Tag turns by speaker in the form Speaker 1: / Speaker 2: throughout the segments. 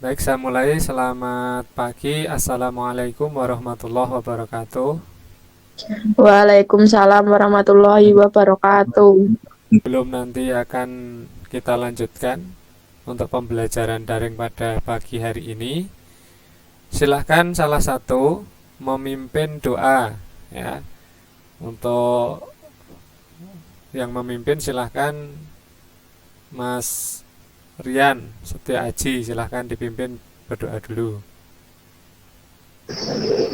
Speaker 1: Baik, saya mulai. Selamat pagi. Assalamualaikum warahmatullahi wabarakatuh.
Speaker 2: Waalaikumsalam warahmatullahi wabarakatuh.
Speaker 1: Belum nanti akan kita lanjutkan untuk pembelajaran daring pada pagi hari ini. Silahkan salah satu memimpin doa ya. Untuk yang memimpin silahkan Mas Rian Setia Aji, silahkan dipimpin berdoa dulu.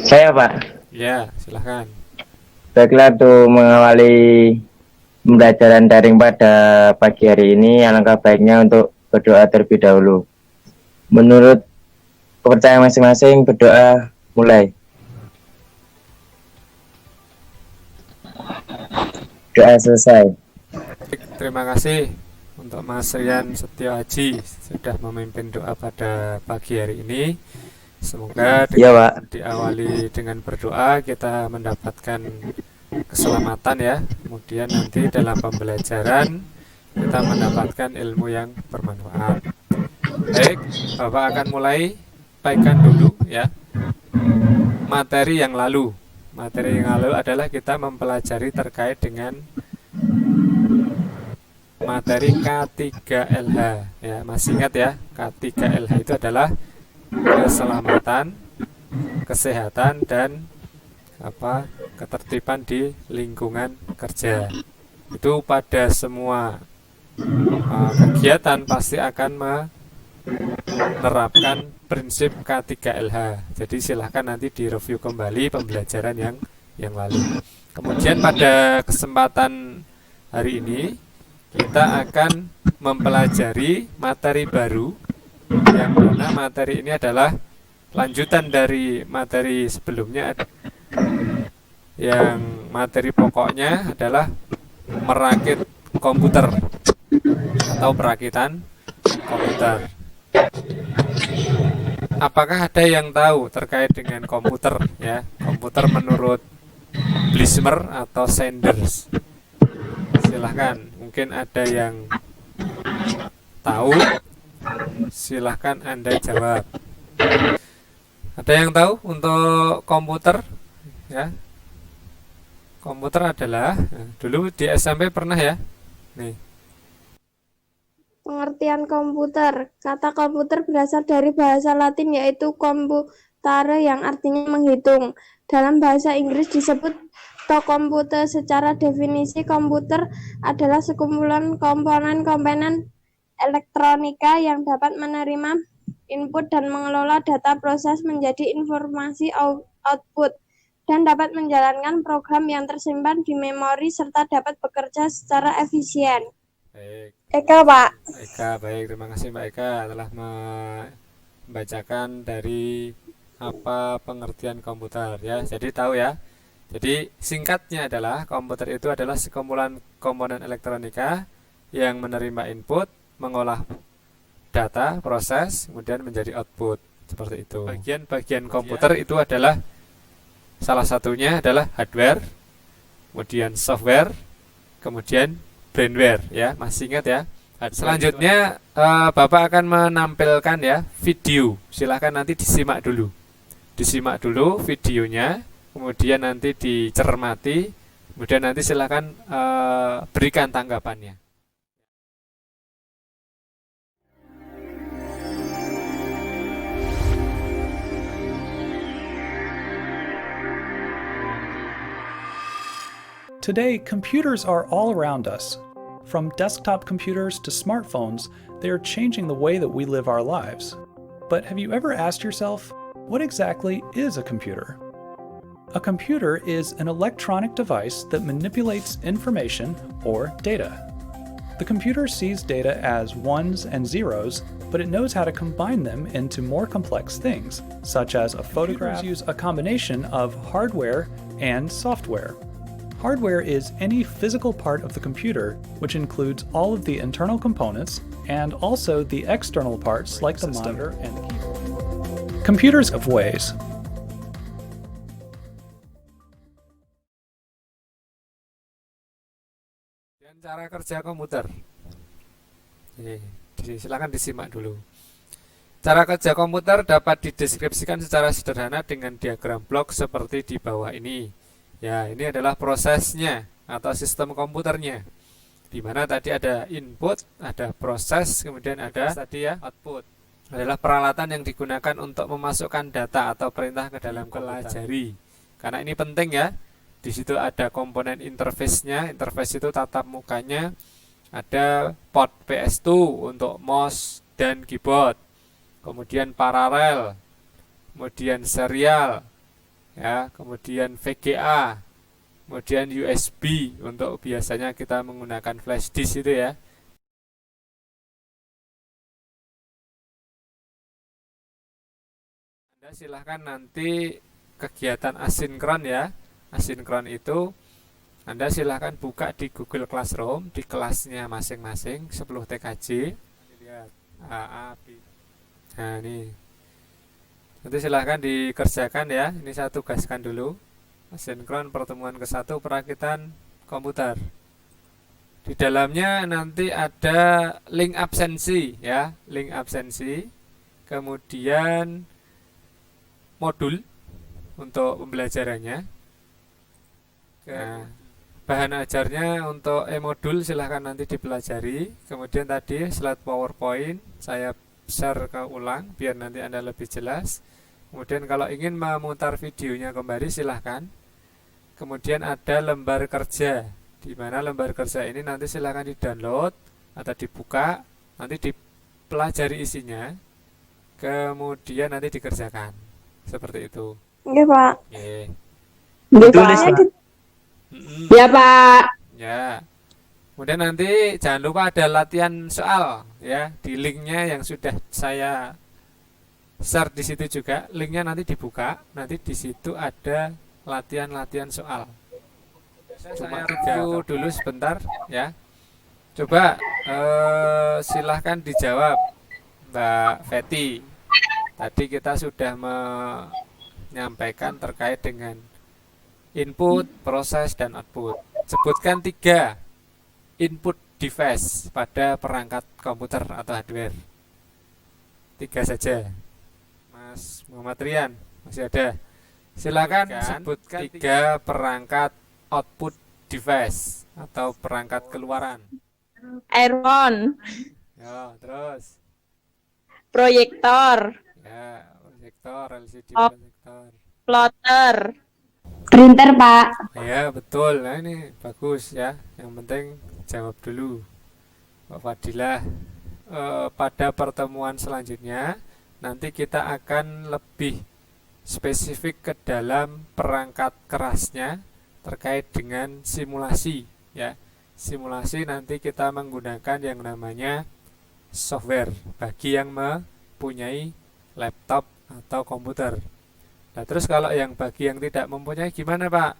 Speaker 3: Saya Pak,
Speaker 1: Ya, silahkan.
Speaker 3: baiklah untuk mengawali pembelajaran daring pada pagi hari ini, alangkah baiknya untuk berdoa terlebih dahulu. Menurut kepercayaan masing-masing, berdoa mulai. Doa selesai.
Speaker 1: Baik, terima kasih untuk Mas Rian Setio Aji sudah memimpin doa pada pagi hari ini. Semoga
Speaker 3: Iya
Speaker 1: dengan
Speaker 3: Pak.
Speaker 1: diawali dengan berdoa kita mendapatkan keselamatan ya. Kemudian nanti dalam pembelajaran kita mendapatkan ilmu yang bermanfaat. Baik, Bapak akan mulai baikkan dulu ya materi yang lalu. Materi yang lalu adalah kita mempelajari terkait dengan materi K3LH ya, masih ingat ya, K3LH itu adalah keselamatan, kesehatan dan ketertiban di lingkungan kerja. Itu pada semua kegiatan pasti akan menerapkan prinsip K3LH. Jadi silahkan nanti direview kembali pembelajaran yang lalu. Kemudian pada kesempatan hari ini kita akan mempelajari materi baru, yang mana materi ini adalah lanjutan dari materi sebelumnya, yang materi pokoknya adalah merakit komputer atau perakitan komputer. Apakah ada yang tahu terkait dengan komputer ya? Komputer menurut Blismer atau Sanders? Silahkan, mungkin ada yang tahu, silahkan Anda jawab. Ada yang tahu untuk komputer ya? Komputer adalah dulu di SMP pernah ya? Nih,
Speaker 2: Pengertian komputer. Kata komputer berasal dari bahasa Latin yaitu computare yang artinya menghitung. Dalam bahasa Inggris disebut to compute. Secara definisi, komputer adalah sekumpulan komponen-komponen elektronika yang dapat menerima input dan mengelola data proses menjadi informasi output dan dapat menjalankan program yang tersimpan di memori serta dapat bekerja secara efisien.
Speaker 1: baik.
Speaker 2: Eka, Pak.
Speaker 1: Eka, baik. Terima kasih Mbak Eka telah membacakan dari apa pengertian komputer ya. Jadi tahu ya. Jadi singkatnya adalah komputer itu adalah sekumpulan komponen elektronika yang menerima input, mengolah data, proses, kemudian menjadi output. Seperti itu. Bagian-bagian komputer itu adalah salah satunya adalah hardware, kemudian software, kemudian brainware ya. Masih ingat ya? Selanjutnya Bapak akan menampilkan ya video. Silahkan nanti disimak dulu. Disimak dulu videonya, kemudian nanti dicermati, kemudian nanti silahkan berikan tanggapannya.
Speaker 4: Today, computers are all around us. From desktop computers to smartphones, they are changing the way that we live our lives. But have you ever asked yourself, what exactly is a computer? A computer is an electronic device that manipulates information or data. The computer sees data as ones and zeros, but it knows how to combine them into more complex things, such as a photograph. Computers use a combination of hardware and software. Hardware is any physical part of the computer, which includes all of the internal components and also the external parts like the monitor and the keyboard. Computers have ways.
Speaker 1: Dan cara kerja komputer. Silakan disimak dulu. Cara kerja komputer dapat dideskripsikan secara sederhana dengan diagram blok seperti di bawah ini. Ya, ini adalah prosesnya atau sistem komputernya. Di mana tadi ada input, ada proses, kemudian ada tadi ya output. Adalah peralatan yang digunakan untuk memasukkan data atau perintah ke dalam pelajari. Karena ini penting ya. Di situ ada komponen interface-nya. Interface itu tatap mukanya. Ada port PS2 untuk mouse dan keyboard. Kemudian paralel, kemudian serial, ya, kemudian VGA, kemudian USB untuk biasanya kita menggunakan flash disk itu ya. Anda silahkan nanti kegiatan asinkron ya. Asinkron itu Anda silahkan buka di Google Classroom di kelasnya masing-masing 10 TKJ. Lihat A, B. Nah ini nanti silahkan dikerjakan ya. Ini saya tugaskan dulu. Asinkron pertemuan ke-1 perakitan komputer. Di dalamnya nanti ada link absensi ya, link absensi. Kemudian modul untuk pembelajarannya. Nah, bahan ajarnya untuk e-modul silahkan nanti dipelajari. Kemudian tadi slide PowerPoint saya share ke ulang biar nanti Anda lebih jelas. Kemudian kalau ingin memutar videonya kembali silahkan. Kemudian ada lembar kerja, di mana lembar kerja ini nanti silahkan di-download atau dibuka, nanti dipelajari isinya, kemudian nanti dikerjakan seperti itu.
Speaker 2: Nggih, Pak.
Speaker 1: Oke.
Speaker 5: Ditulis, Pak. Ya, Pak.
Speaker 1: Ya. Kemudian nanti jangan lupa ada latihan soal ya di linknya yang sudah saya share di situ juga. Linknya nanti dibuka, nanti di situ ada latihan-latihan soal. Saya review dulu sebentar ya. Coba silahkan dijawab Mbak Feti. Tadi kita sudah menyampaikan terkait dengan input, proses, dan output. Sebutkan 3 input device pada perangkat komputer atau hardware. 3 saja. Mas Muhammad Rian masih ada. Silakan sebutkan 3 perangkat output device atau perangkat keluaran.
Speaker 5: Earphone,
Speaker 1: Ya, terus.
Speaker 5: proyektor,
Speaker 1: Ya, proyektor, LCD
Speaker 5: Oh.
Speaker 1: proyektor.
Speaker 5: plotter.
Speaker 6: Printer, Pak.
Speaker 1: Ya, betul. Nah, ini bagus ya. Yang penting jawab dulu Pak Fadilah. Pada pertemuan selanjutnya nanti kita akan lebih spesifik ke dalam perangkat kerasnya terkait dengan simulasi ya. Simulasi nanti kita menggunakan yang namanya software bagi yang mempunyai laptop atau komputer. Nah, terus kalau bagi yang tidak mempunyai gimana, Pak?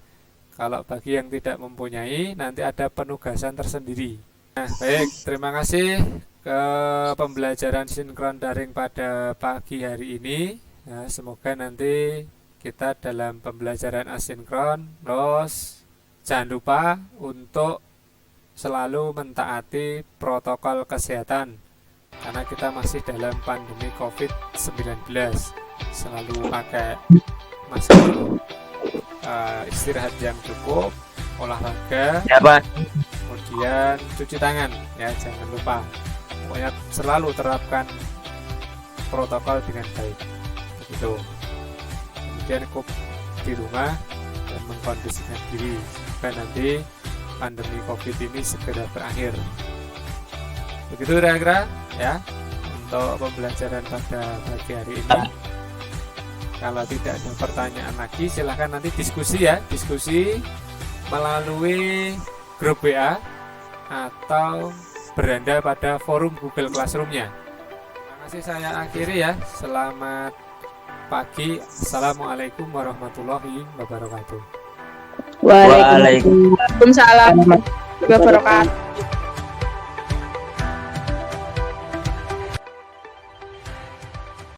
Speaker 1: Kalau bagi yang tidak mempunyai, nanti ada penugasan tersendiri. Nah, baik, terima kasih ke pembelajaran sinkron daring pada pagi hari ini. Nah, semoga nanti kita dalam pembelajaran asinkron, terus jangan lupa untuk selalu mentaati protokol kesehatan. Karena kita masih dalam pandemi COVID-19. Selalu pakai masker, istirahat yang cukup, olahraga,
Speaker 3: Ya, Pak.
Speaker 1: kemudian cuci tangan ya, jangan lupa. Pokoknya selalu terapkan protokol dengan baik. Begitu. Kemudian cukup di rumah dan mengkondisikan diri supaya nanti pandemi COVID ini segera berakhir. Begitu kira-kira ya untuk pembelajaran pada pagi hari ini. Kalau tidak ada pertanyaan lagi, silahkan nanti diskusi ya, diskusi melalui grup WA atau beranda pada forum Google Classroom-nya. Terima kasih, saya akhiri ya. Selamat pagi. Assalamualaikum warahmatullahi wabarakatuh.
Speaker 5: Waalaikumsalam warahmatullahi wabarakatuh.